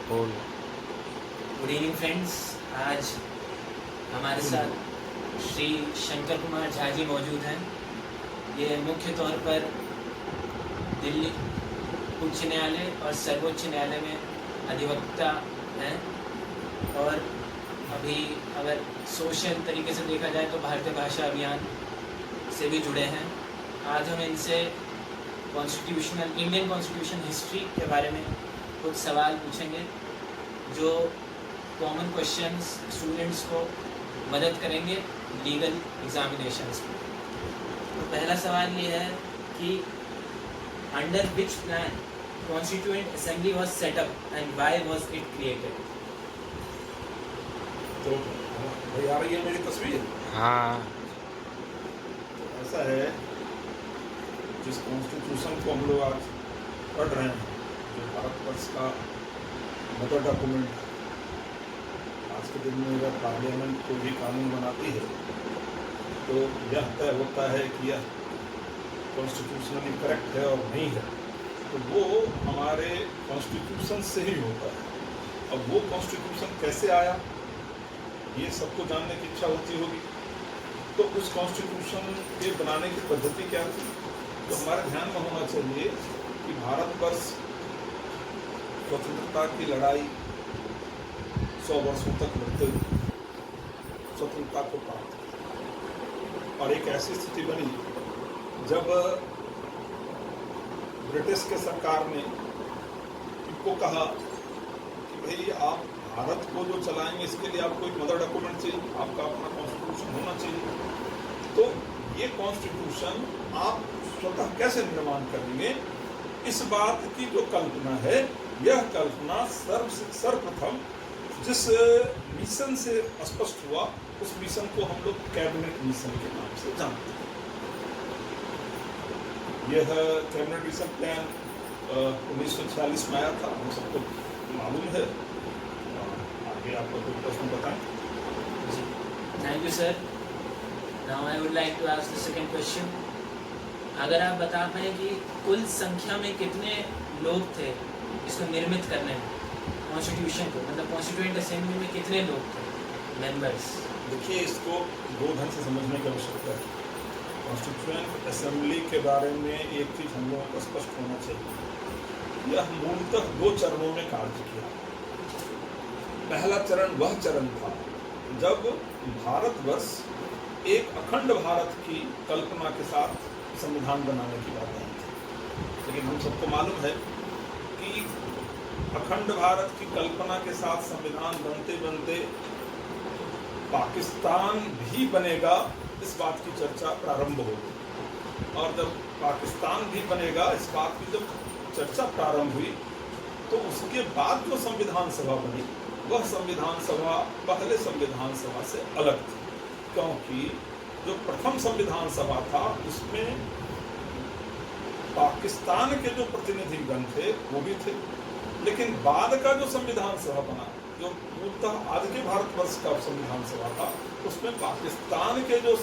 बोल। Good evening friends. आज हमारे साथ श्री शंकर कुमार झा जी मौजूद हैं। ये मुख्य तौर पर दिल्ली उच्च न्यायालय और सर्वोच्च न्यायालय में अधिवक्ता हैं और अभी अगर सोशल तरीके से देखा जाए तो भारतीय भाषा अभियान से भी जुड़े हैं। आज हम इनसे कॉन्स्टिट्यूशनल इंडियन कॉन्स्टिट्यूशन हिस्ट्री के बारे में कुछ सवाल पूछेंगे जो कॉमन क्वेश्चंस स्टूडेंट्स को मदद करेंगे लीगल एग्जामिनेशंस में। तो पहला सवाल ये है कि under which plan constituent assembly was set up and why was it created. तो भाई आ रही है मेरी तस्वीर। हाँ, तो ऐसा है, जिस कॉन्स्टिट्यूशन को हम लोग आज पढ़ रहे हैं, जो भारतवर्ष का मदर डॉक्यूमेंट, आज के दिन में अगर पार्लियामेंट कोई भी कानून बनाती है तो यह तय होता है कि यह कॉन्स्टिट्यूशनली करेक्ट है और नहीं है, तो वो हमारे कॉन्स्टिट्यूशन से ही होता है। अब वो कॉन्स्टिट्यूशन कैसे आया, ये सबको जानने की इच्छा होती होगी। तो उस कॉन्स्टिट्यूशन के बनाने की पद्धति क्या थी, तो हमारे ध्यान में होना चाहिए कि भारतवर्ष स्वतंत्रता की लड़ाई 100 वर्षों तक लड़ते हुए स्वतंत्रता को प्राप्त किया और एक ऐसी स्थिति बनी जब ब्रिटिश के सरकार ने इनको कहा कि भाई आप भारत को जो चलाएंगे इसके लिए आपको एक मदर डॉक्यूमेंट चाहिए, आपका अपना कॉन्स्टिट्यूशन होना चाहिए। तो ये कॉन्स्टिट्यूशन आप स्वतः कैसे निर्माण करेंगे, इस बात की जो कल्पना है, यह कल्पना सर्वप्रथम जिस मिशन से स्पष्ट हुआ, उस मिशन को हम लोग कैबिनेट मिशन के नाम से जानते हैं। यह कैबिनेट मिशन प्लान 1946 में आया था, हम सबको मालूम है। आगे आपको कोई प्रश्न बताएं। Thank you sir. Now I would like to ask the second question. अगर आप बता पाएँ कि कुल संख्या में कितने लोग थे इसको निर्मित करने में, कॉन्स्टिट्यूशन को, मतलब कॉन्स्टिट्यूएंट असेंबली में कितने लोग थे मेंबर्स। देखिए, इसको दो ढंग से समझने की आवश्यकता है। कॉन्स्टिट्यूएंट असेंबली के बारे में एक चीज हम लोगों को स्पष्ट होना चाहिए, यह मूलतः 2 चरणों में कार्य किया। पहला चरण वह चरण था जब भारतवर्ष एक अखंड भारत की कल्पना के साथ संविधान बनाने की बात आई थी। लेकिन हम सबको मालूम है कि अखंड भारत की कल्पना के साथ संविधान बनते बनते पाकिस्तान भी बनेगा, इस बात की चर्चा प्रारंभ होगी। और जब पाकिस्तान भी बनेगा, इस बात की जब चर्चा प्रारंभ हुई, तो उसके बाद जो संविधान सभा बनी, वह संविधान सभा पहले संविधान सभा से अलग थी, क्योंकि जो प्रथम संविधान सभा था उसमें पाकिस्तान के जो प्रतिनिधिगण थे वो भी थे, लेकिन बाद का जो संविधान सभा बना, जो मूलतः आज के भारतवर्ष का संविधान सभा था, उसमें पाकिस्तान के जो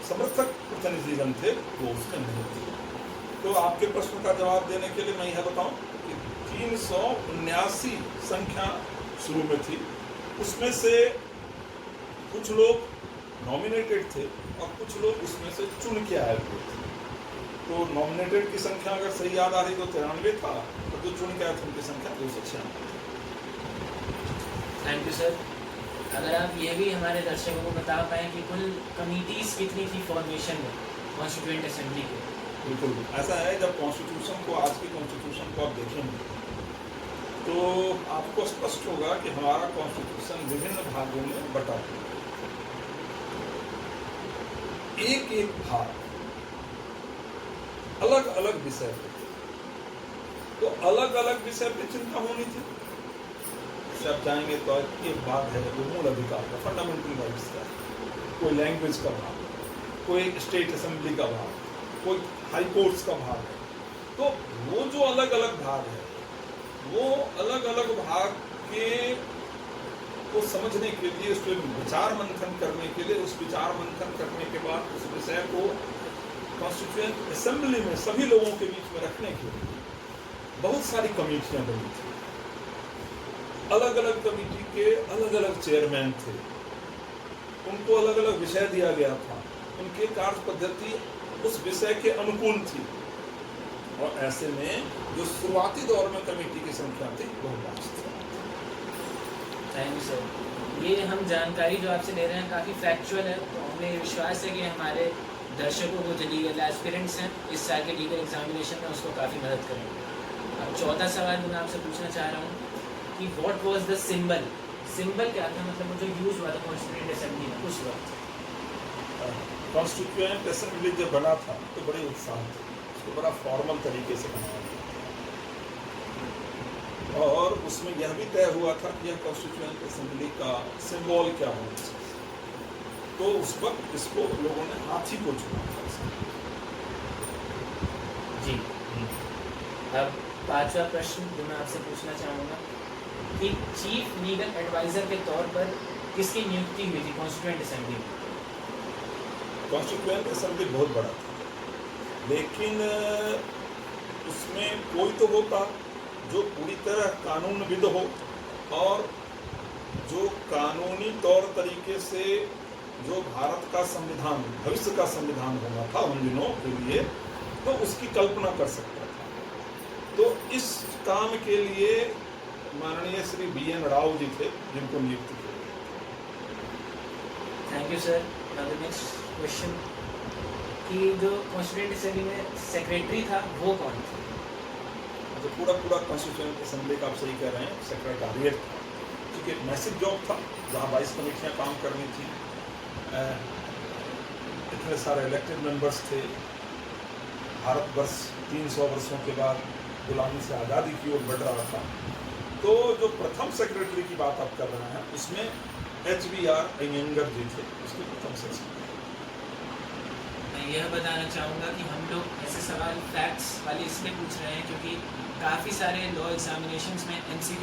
समर्थक प्रतिनिधिगण थे वो उसमें नहीं थे। तो आपके प्रश्न का जवाब देने के लिए मैं यह बताऊं कि 379 संख्या शुरू में थी, उसमें से कुछ लोग नॉमिनेटेड थे और कुछ लोग उसमें से चुन के आए हुए थे। तो नॉमिनेटेड की संख्या अगर सही याद आ रही तो 93 था, और जो चुन के आए थे उनकी संख्या 296 थी। Thank you sir. अगर आप ये भी हमारे दर्शकों को बता पाएँ कि कुल कमिटीज कितनी थी फॉर्मेशन में कॉन्स्टिट्यूएंट असेंबली के। बिल्कुल ऐसा है, जब कॉन्स्टिट्यूशन को, आज की कॉन्स्टिट्यूशन को आप देखेंगे तो आपको स्पष्ट होगा कि हमारा कॉन्स्टिट्यूशन विभिन्न भागों में बटा हुआ है। एक एक भाग अलग अलग विषय पे, तो अलग अलग विषय पे चिंता होनी चाहिए। आप जाएंगे तो एक भाग है वो मूल अधिकार का, फंडामेंटल राइट्स का, कोई लैंग्वेज का भाग, कोई स्टेट असेंबली का भाग, कोई हाई कोर्ट्स का भाग है। तो वो जो अलग अलग भाग है, वो अलग अलग भाग के को समझने के लिए, उस पर विचार मंथन करने के लिए, उस विचार मंथन करने के बाद उस विषय को कॉन्स्टिट्यूएंट असेंबली में सभी लोगों के बीच में रखने के लिए बहुत सारी कमेटियां बनी थी। अलग अलग कमेटी के अलग अलग चेयरमैन थे, उनको अलग अलग विषय दिया गया था, उनकी कार्य पद्धति उस विषय के अनुकूल थी, और ऐसे में जो शुरुआती दौर में कमेटी की संख्या थी वो 5 थी। Thank you sir. ये हम जानकारी जो आपसे ले रहे हैं काफ़ी फैक्चुअल है, तो हमें विश्वास है कि हमारे दर्शकों को जो लीगल एस्पिरेंट्स हैं इस साल के लीगल एग्जामिनेशन में उसको काफ़ी मदद करेंगे। अब चौथा सवाल मैं आपसे पूछना चाह रहा हूँ कि what was the symbol, symbol क्या था, मतलब वो जो यूज़ हुआ था कॉन्स्टिट्यूएंट असेंबली में उस वक्त? कॉन्स्टिट्यूएंट असेंबली जब बना था तो बड़े उत्साह थे, उसको बड़ा फॉर्मल तरीके से बनाया गया, और उसमें यह भी तय हुआ था कि यह कॉन्स्टिट्यूएंट असेंबली का सिंबल क्या होना चाहिए। तो उस वक्त इसको लोगों ने हाथी को चुना था। जी। अब पांचवा प्रश्न जो मैं आपसे पूछना चाहूँगा कि चीफ लीगल एडवाइजर के तौर पर किसकी नियुक्ति हुई थी कॉन्स्टिट्यूएंट असेंबली में? कॉन्स्टिट्यूएंट असेंबली बहुत बड़ा था, लेकिन उसमें कोई तो होता जो पूरी तरह कानूनविद हो और जो कानूनी तौर तरीके से जो भारत का संविधान, भविष्य का संविधान होना था उन दिनों के लिए, तो उसकी कल्पना कर सकता था। तो इस काम के लिए माननीय श्री BN राव जी थे जिनको नियुक्त किया गया। Thank you sir. Now the next question कि जो कॉन्स्टिट्यूएंट असेंबली में सेक्रेटरी था वो कौन था? जो पूरा कॉन्स्टिट्यूएंट असेंबली का आप सही कह रहे हैं, सेक्रेटरीट था, क्योंकि एक मैसिव जॉब था जहाँ 22 कमेटियाँ काम करनी थी, इतने सारे इलेक्टेड मेंबर्स थे, भारतवर्ष 300 वर्षों के बाद गुलामी से आज़ादी की ओर बढ़ रहा था। तो जो प्रथम सेक्रेटरी की बात आप कर रहे हैं उसमें HBR अयंगर जी थे, उसके प्रथम सेक्रेटरी। मैं यह बताना चाहूँगा कि हम लोग ऐसे सवाल फैक्ट्स वाले इसलिए पूछ रहे हैं क्योंकि काफ़ी सारे लॉ एग्जामिनेशंस में MCQ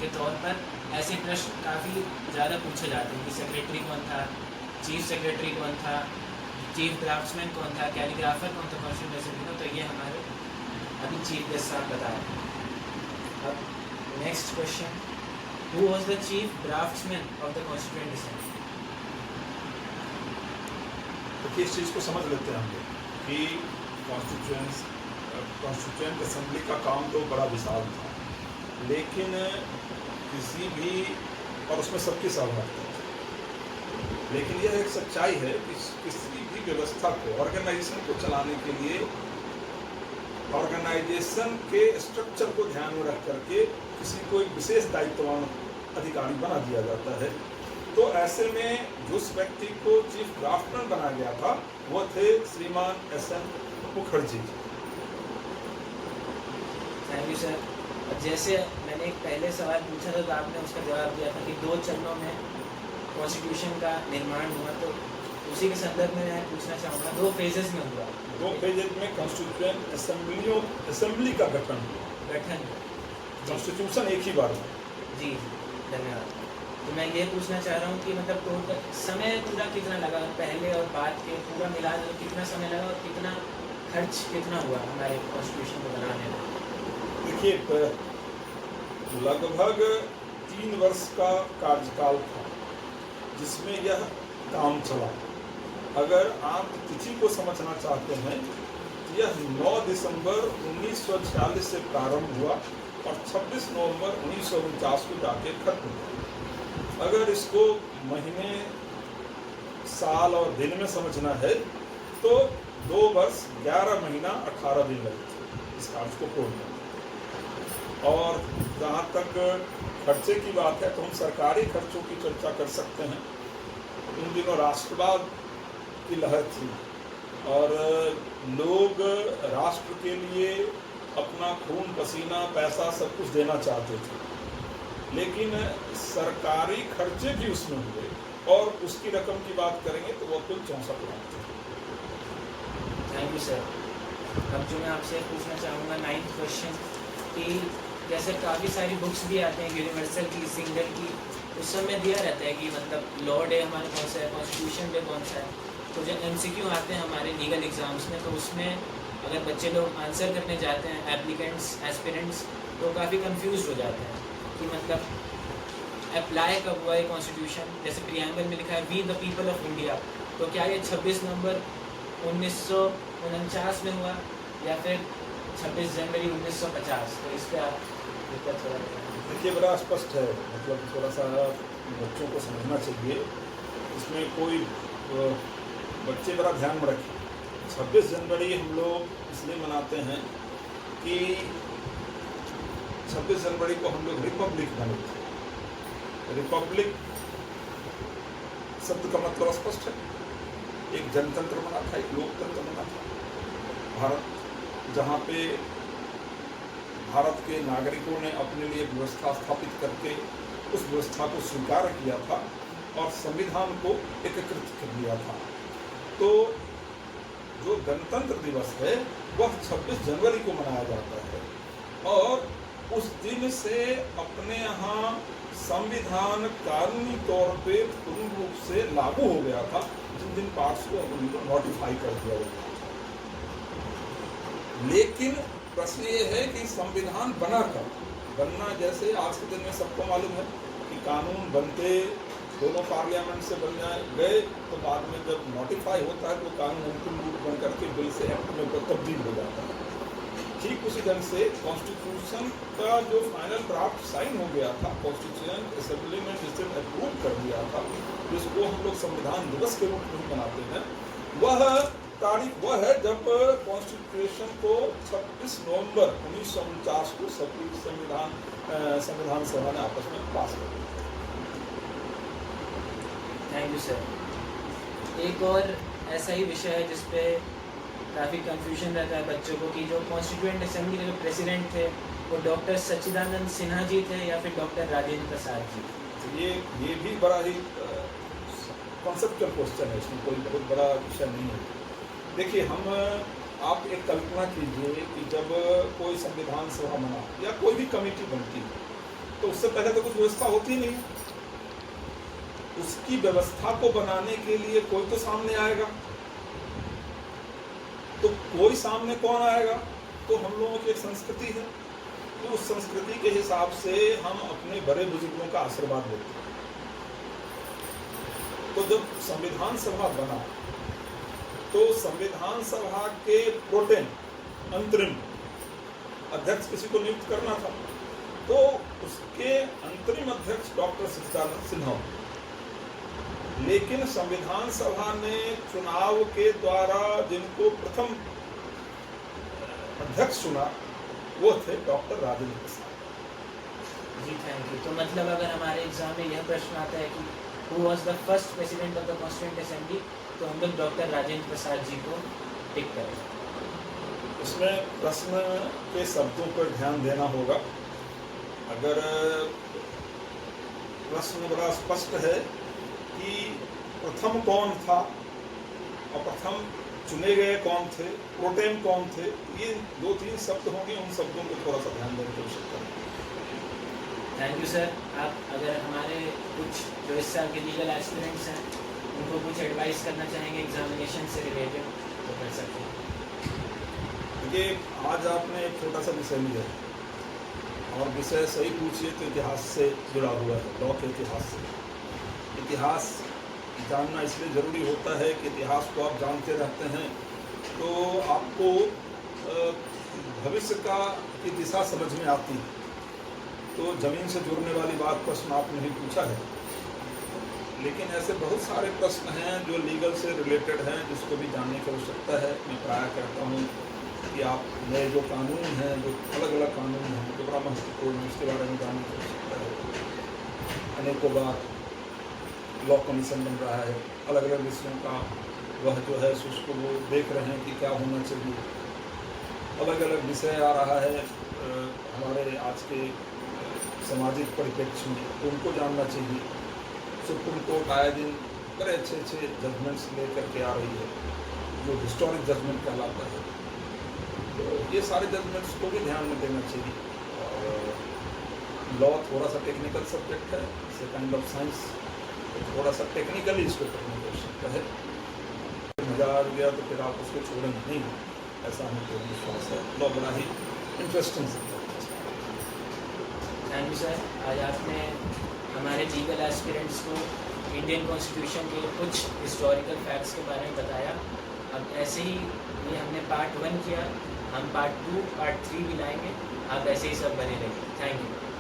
के तौर पर ऐसे प्रश्न काफ़ी ज़्यादा पूछे जाते हैं कि सेक्रेटरी कौन था, चीफ सेक्रेटरी कौन था, चीफ ड्राफ्ट्समैन कौन था, कैलीग्राफर कौन था कॉन्स्टिट्यूएंट असेंबली में। तो ये हमारे अभी चीफ गेस्ट साहब बताया। अब next question, who was the chief draughtsman of the constituent assembly? तो इस चीज़ को समझ लेते हैं हम लोग कि कॉन्स्टिट्यूएंट असेंबली का काम तो बड़ा विशाल था, लेकिन किसी भी, और उसमें सबकी सहभागिता थी, लेकिन यह एक सच्चाई है कि किसी भी व्यवस्था को, ऑर्गेनाइजेशन को चलाने के लिए ऑर्गेनाइजेशन के स्ट्रक्चर को ध्यान में रख करके किसी को एक विशेष दायित्ववान अधिकारी बना दिया जाता है। तो ऐसे में जिस व्यक्ति को चीफ ड्राफ्टमैन बनाया गया था वो थे श्रीमान SN Mukherjee. Thank you sir. जैसे मैंने एक पहले सवाल पूछा था तो आपने उसका जवाब दिया था कि 2 चरणों में कॉन्स्टिट्यूशन का निर्माण हुआ, तो उसी के संदर्भ में मैं पूछना चाहूँगा 2 फेजेस में हुआ। 2 फेजेस में कॉन्स्टिट्यूएंट असेंबली का गठन हुआ। कॉन्स्टिट्यूशन एक ही बार हुआ। जी धन्यवाद। तो मैं ये पूछना चाह रहा हूँ कि मतलब टोटल समय पूरा कितना लगा, पहले और बाद के पूरा मिला के कितना समय लगा और कितना खर्च कितना हुआ हमारे कॉन्स्टिट्यूशन को बनाने में? देखिए, लगभग 3 वर्ष का कार्यकाल था जिसमें यह काम चला। अगर आप तिथि को समझना चाहते हैं तो यह 9 दिसंबर 1946 से प्रारंभ हुआ और 26 नवंबर 1949 को जाके खत्म हुआ। अगर इसको महीने, साल और दिन में समझना है तो 2 वर्ष 11 महीना 18 दिन लगे थे इस कार्य को पूर्ण करने। और जहाँ तक खर्चे की बात है तो हम सरकारी खर्चों की चर्चा कर सकते हैं। उन दिनों राष्ट्रवाद की लहर थी और लोग राष्ट्र के लिए अपना खून पसीना पैसा सब कुछ देना चाहते थे, लेकिन सरकारी खर्चे भी उसमें हुए और उसकी रकम की बात करेंगे तो वो कुल 64 लाख थे। Thank you sir. अब जो मैं आपसे पूछना चाहूँगा 9th क्वेश्चन कि जैसे काफ़ी सारी बुक्स भी आते हैं यूनिवर्सल की, सिंगल की, उस समय दिया रहता है कि मतलब लॉ डे हमारा कौन सा है, कॉन्स्टिट्यूशन डे कौन सा है। तो जब MCQ आते हैं हमारे लीगल एग्जाम्स में तो उसमें अगर बच्चे लोग आंसर करने जाते हैं, एप्लीकेंट्स एस्पिरेंट्स, तो काफ़ी कंफ्यूज हो जाते हैं। कि मतलब अप्लाई कब हुआ है कॉन्स्टिट्यूशन? जैसे प्रियम्बल में लिखा है we the people of India, तो क्या ये 26 नवंबर 1949 में हुआ या फिर 26 जनवरी 1950? तो इस पर आप थोड़ा देखिए, बड़ा स्पष्ट है, मतलब थोड़ा सा बच्चों को समझना चाहिए। इसमें कोई बच्चे बड़ा ध्यान में रखें। 26 जनवरी हम लोग इसलिए मनाते हैं कि 26 जनवरी को हम लोग रिपब्लिक बने थे। रिपब्लिक शब्द का मतलब स्पष्ट है, एक जनतंत्र बना था, एक लोकतंत्र बना था। भारत, जहाँ पे भारत के नागरिकों ने अपने लिए व्यवस्था स्थापित करके उस व्यवस्था को स्वीकार किया था और संविधान को एकीकृत कर दिया था। तो जो गणतंत्र दिवस है वह 26 जनवरी को मनाया जाता है और उस दिन से अपने यहाँ संविधान कानूनी तौर पे पूर्ण रूप से लागू हो गया था, जिन दिन पार्ट्स को नोटिफाई कर दिया गया। लेकिन प्रश्न ये है कि संविधान बना कब? बनना जैसे आज के दिन में सबको मालूम है कि कानून बनते दोनों पार्लियामेंट से बन गए, तो बाद में जब नोटिफाई होता है तो कानून अंतिम रूप बन करके बिल से एक्ट में तब्दील हो जाता है। ठीक उसी ढंग से कॉन्स्टिट्यूशन का जो फाइनल ड्राफ्ट साइन हो गया था, कॉन्स्टिट्यूशन असेंबली में जिसे अप्रूव कर दिया था, जिसको हम लोग संविधान दिवस के रूप में मनाते हैं, वह तारीख वह है जब कॉन्स्टिट्यूशन को 26 नवंबर 1949 को संविधान सभा ने आपस में पास कर दिया। Thank you sir. एक और ऐसा ही विषय है जिसपे काफ़ी कंफ्यूजन रहता है बच्चों को कि जो कॉन्स्टिट्यूएंट असेंबली के जो प्रेसिडेंट थे वो डॉक्टर सच्चिदानंद सिन्हा जी थे या फिर डॉक्टर राजेंद्र प्रसाद जी? तो ये भी बड़ा ही कॉन्सेप्चुअल क्वेश्चन है, इसमें कोई बहुत बड़ा विषय नहीं है। देखिए, आप एक कल्पना कीजिए कि जब कोई संविधान सभा बना या कोई भी कमेटी बनती है तो उससे पहले तो कुछ व्यवस्था होती नहीं। उसकी व्यवस्था को बनाने के लिए कोई तो सामने आएगा, तो कोई सामने कौन आएगा? तो हम लोगों की एक संस्कृति है, तो उस संस्कृति के हिसाब से हम अपने बड़े बुजुर्गों का आशीर्वाद लेते हैं। तो जब संविधान सभा बना तो संविधान सभा के प्रोटेम अंतरिम अध्यक्ष किसी को नियुक्त करना था, तो उसके अंतरिम अध्यक्ष डॉक्टर सच्चिदानंद सिन्हा। लेकिन संविधान सभा ने चुनाव के द्वारा जिनको प्रथम अध्यक्ष चुना वो थे doctor Rajendra Prasad ji. Thank you. तो मतलब अगर हमारे एग्जाम में यह प्रश्न आता है कि who was the first president of the constituent assembly, तो हम लोग डॉक्टर राजेंद्र प्रसाद जी को टिक करें। इसमें प्रश्न के शब्दों पर ध्यान देना होगा। अगर प्रश्न बड़ा स्पष्ट है कि प्रथम कौन था और प्रथम चुने गए कौन थे, प्रोटेम कौन थे, ये 2-3 शब्द होंगे, उन शब्दों को थोड़ा सा ध्यान देने की आवश्यकता है। Thank you sir. आप अगर हमारे कुछ जो इस साल के लीगल एस्पिरेंट्स हैं उनको कुछ एडवाइस करना चाहेंगे एग्जामिनेशन से रिलेटेड तो कर सकते हैं। देखिए, आज आपने एक छोटा सा विषय लिया है और विषय सही पूछिए तो इतिहास से जुड़ा हुआ है, लॉ के इतिहास से। इतिहास जानना इसलिए ज़रूरी होता है कि इतिहास को आप जानते रहते हैं तो आपको भविष्य की दिशा समझ में आती है। तो ज़मीन से जुड़ने वाली बात प्रश्न आपने ही पूछा है, लेकिन ऐसे बहुत सारे प्रश्न हैं जो लीगल से रिलेटेड हैं जिसको भी जानने की आवश्यकता है। मैं प्राय कहता हूँ कि आप नए जो कानून हैं, जो अलग अलग कानून हैं, जो बड़ा महत्वपूर्ण है, उसके बारे में जानने की आवश्यकता है। अनेकों बार लॉ कमीशन बन रहा है, अलग अलग विषयों का वह जो है उसको वो देख रहे हैं कि क्या होना चाहिए। अलग अलग विषय आ रहा है हमारे आज के सामाजिक परिप्रेक्ष्य में, तो उनको जानना चाहिए। सुप्रीम कोर्ट आए दिन बड़े अच्छे अच्छे जजमेंट्स लेकर के आ रही है जो हिस्टोरिक जजमेंट कहलाता है, तो ये सारे जजमेंट्स को भी ध्यान में देना चाहिए। और लॉ थोड़ा सा टेक्निकल सब्जेक्ट है, it's a kind of science, तो थोड़ा सा टेक्निकली इसको करने की आवश्यकता है। मज़ा आ गया तो फिर आप उसको छोड़ेंगे नहीं, ऐसा हमें तो विश्वास है। लॉ बड़ा ही इंटरेस्टिंग सब्जेक्ट है। राजू सर, आज आपने हमारे लीगल एस्पिरेंट्स को इंडियन कॉन्स्टिट्यूशन के कुछ हिस्टोरिकल फैक्ट्स के बारे में बताया। अब ऐसे ही ये हमने पार्ट 1 किया, हम पार्ट 2 पार्ट 3 भी लाएंगे। आप ऐसे ही सब बने रहिए। Thank you.